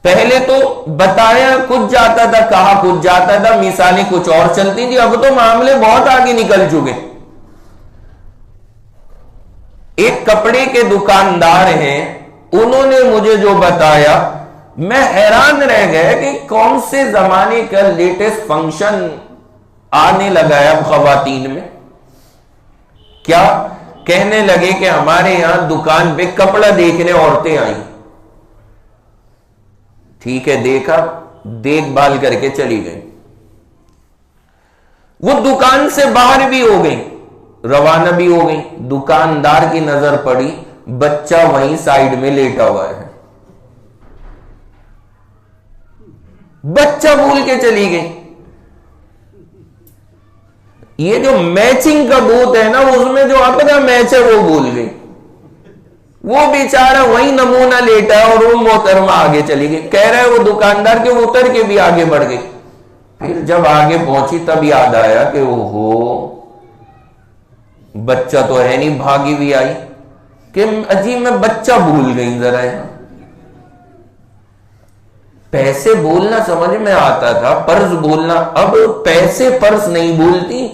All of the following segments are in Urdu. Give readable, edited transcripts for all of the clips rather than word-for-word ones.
پہلے تو بتایا کچھ جاتا تھا، کہا کچھ جاتا تھا، مثالیں کچھ اور چلتی تھی، اب تو معاملے بہت آگے نکل چکے۔ ایک کپڑے کے دکاندار ہیں، انہوں نے مجھے جو بتایا میں حیران رہ گیا کہ کون سے زمانے کا لیٹسٹ فنکشن آنے لگا ہے اب خواتین میں۔ کیا کہنے لگے کہ ہمارے یہاں دکان پہ کپڑا دیکھنے عورتیں آئیں، ٹھیک ہے دیکھا، دیکھ بھال کر کے چلی گئی، وہ دکان سے باہر بھی ہو گئی، روانہ بھی ہو گئی، دکاندار کی نظر پڑی بچہ وہیں سائیڈ میں لیٹا ہوا ہے، بچہ بھول کے چلی گئی۔ یہ جو میچنگ کا بوت ہے نا، اس میں جو اپنا میچ ہے وہ بھول گئی، وہ بیچارہ وہی نمونہ لیٹا ہے اور وہ محترمہ آگے چلی گئی۔ کہہ رہا ہے وہ دکاندار کے اتر کے بھی آگے بڑھ گئی، پھر جب آگے پہنچی تب یاد آیا کہ اوہو بچہ تو ہے نہیں، بھاگی بھی آئی کہ عجیب میں بچہ بھول گئی ذرا ہے۔ پیسے بولنا سمجھ میں آتا تھا، پرس بولنا، اب پیسے پرس نہیں بولتی،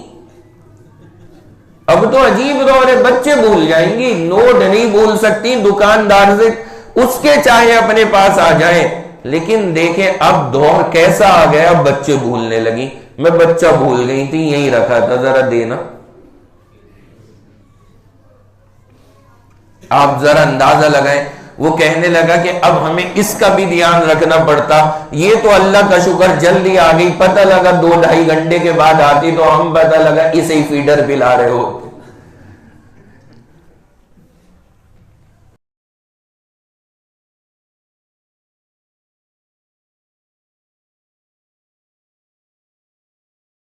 اب تو عجیب دور ہے، بچے بھول جائیں گی، نوٹ نہیں بھول سکتی، دکاندار سے اس کے چاہے اپنے پاس آ جائیں، لیکن دیکھیں اب دور کیسا آ گیا، اب بچے بھولنے لگی۔ میں بچہ بھول گئی تھی یہیں رکھا تھا، ذرا دینا۔ آپ ذرا اندازہ لگائیں، وہ کہنے لگا کہ اب ہمیں اس کا بھی دھیان رکھنا پڑتا، یہ تو اللہ کا شکر جلدی آ گئی، پتہ لگا 2-2.5 گھنٹے کے بعد آتی تو ہم پتہ لگا اسے ہی فیڈر پلا رہے ہو۔